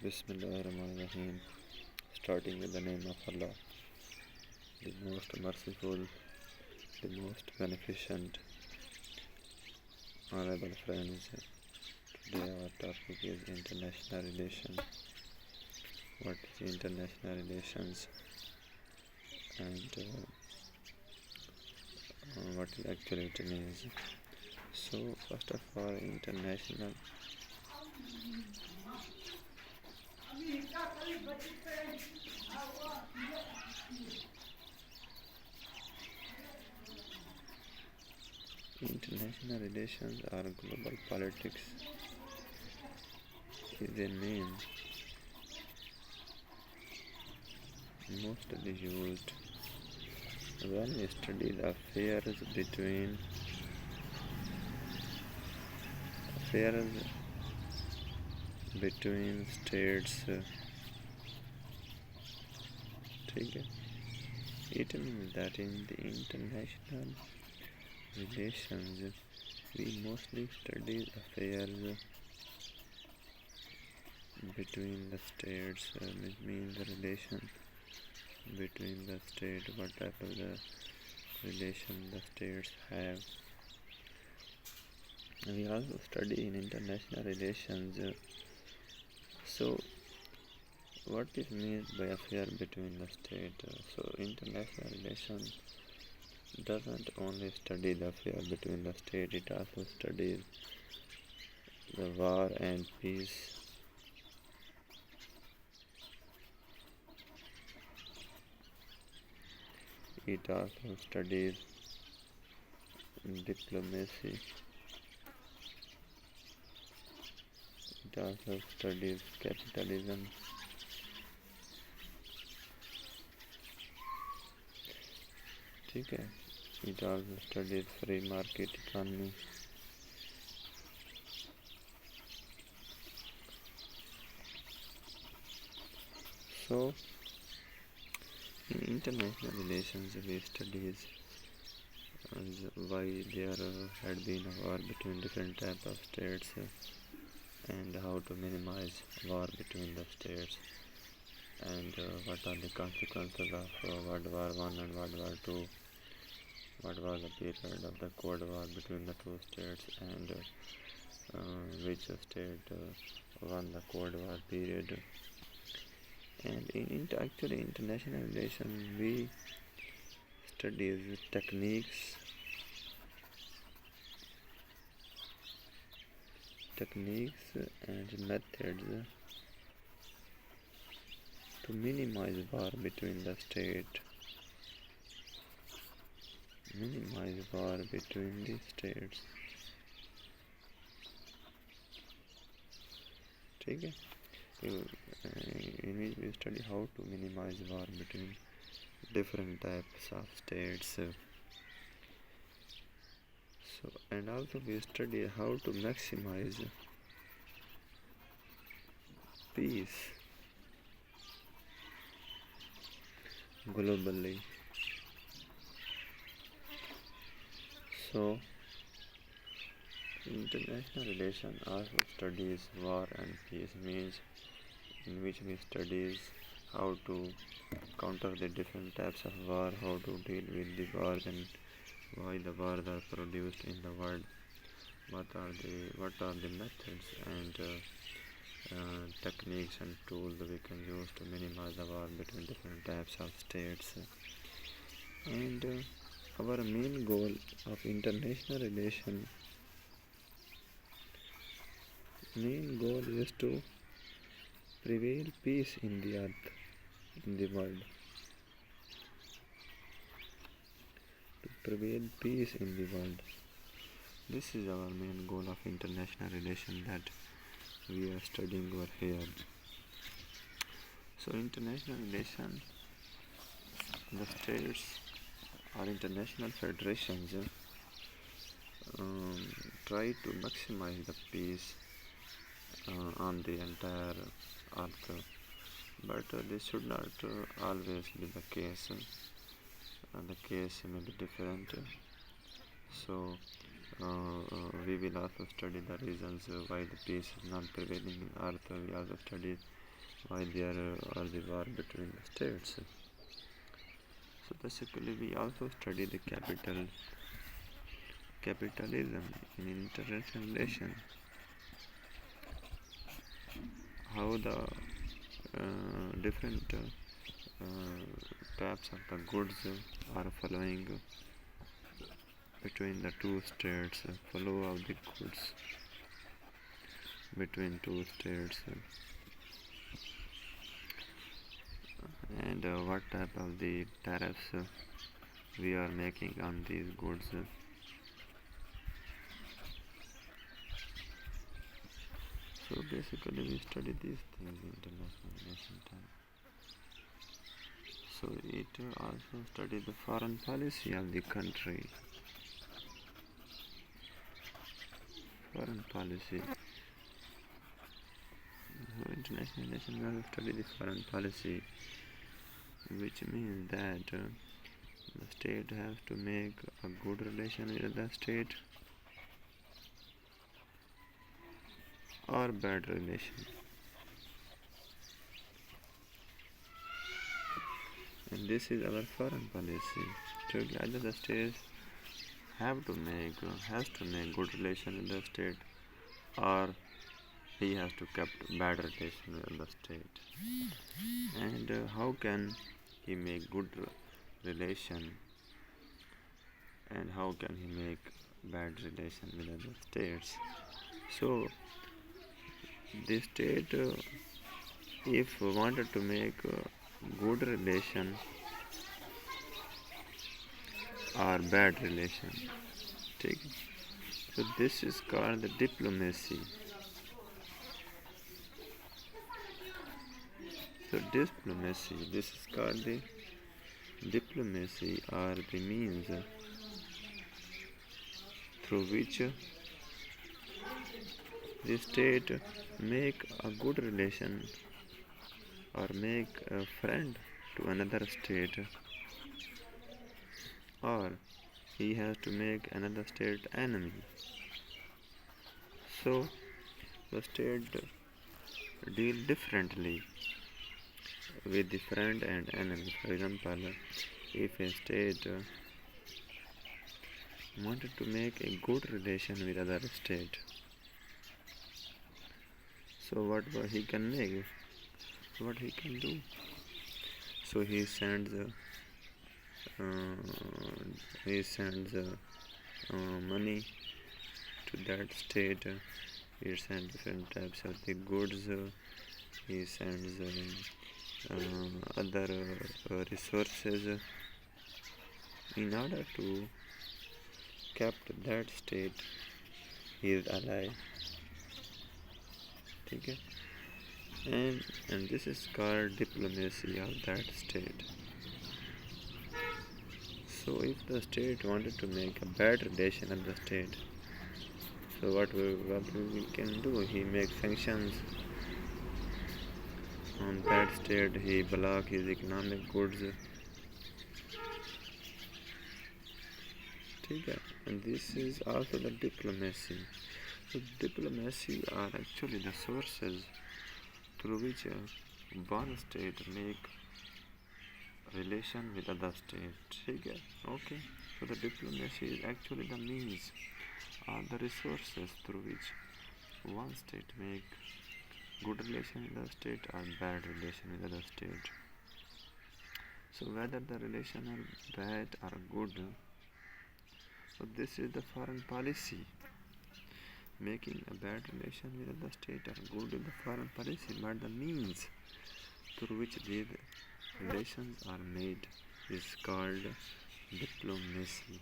Bismillahirrahmanirrahim. Starting with the name of Allah, the most merciful, the most beneficent. Honorable friends, today our topic is international relations. What is international relations and what actually it means? So first of all, international relations are global politics is a name mostly used when we study the affairs between states. ठीक है? It means that in the international relations we mostly study affairs between the states. It means the relation between the state, whatever the relation the states have. We also study in international relations. So what is meant by affair between the state? So international relations doesn't only study the affair between the state, it also studies the war and peace. It also studies diplomacy. It also studies capitalism. ठीक है? It also studies free market economy. So in international relations we studies why there had been a war between different types of states and how to minimize war between the states, and what are the consequences of World War I and World War II, what was the period of the Cold War between the two states, and which state won the Cold War period. And in actually international relations we study techniques and methods to minimize war between the states. ठीक है? In which we study how to minimize war between different types of states. So and also we study how to maximize peace globally. So international relation also studies war and peace, means in which we studies how to counter the different types of war, how to deal with the wars and why the wars are produced in the world, what are the methods and techniques and tools we can use to minimize the war between different types of states. And our main goal of international relation is to prevail peace in the earth, in the world. To prevail peace in the world. This is our main goal of international relation that we are studying over here. So international relation, the states or international federations try to maximize the peace on the entire earth, but this should not always be the case. The case may be different. So we will also study the reasons why the peace is not prevailing in earth. We also study why there are the war between the states. So basically we also study the capitalism in international relation, how the different types of the goods are following between the two states, flow of the goods between two states, and what type of the tariffs we are making on these goods. So basically we study these things in international relation time. So it also study the foreign policy of the country. Foreign policy. So international relation we also study the foreign policy, which means that the state has to make a good relation with the state or bad relation. And this is our foreign policy. So either the state has to make good relation with the state, or he has to keep bad relation with the state. And how can he make good relation, and how can he make bad relation with other states? So the state, if wanted to make good relation or bad relation, take it. So this is called the diplomacy. So diplomacy, this is called the diplomacy, or the means through which the state make a good relation or make a friend to another state, or he has to make another state enemy. So the state deal differently with the friend and enemy. For example, if a state wanted to make a good relation with other state, so what he can make, what he can do? So he sends money to that state. He sends different types of the goods. He sends other resources in order to keep that state his ally. Okay? And this is called diplomacy of that state. So if the state wanted to make a bad relation of the state, so what we can do? He makes sanctions on that state. He block his economic goods. Okay? And this is also the diplomacy. So diplomacy are actually the sources through which one state make relation with other state. Okay? So the diplomacy is actually the means or the resources through which one state make good relation with other state or bad relation with other state. So whether the relation are bad or good, so this is the foreign policy. Making a bad relation with other state or good in the foreign policy, but the means through which these relations are made is called diplomacy.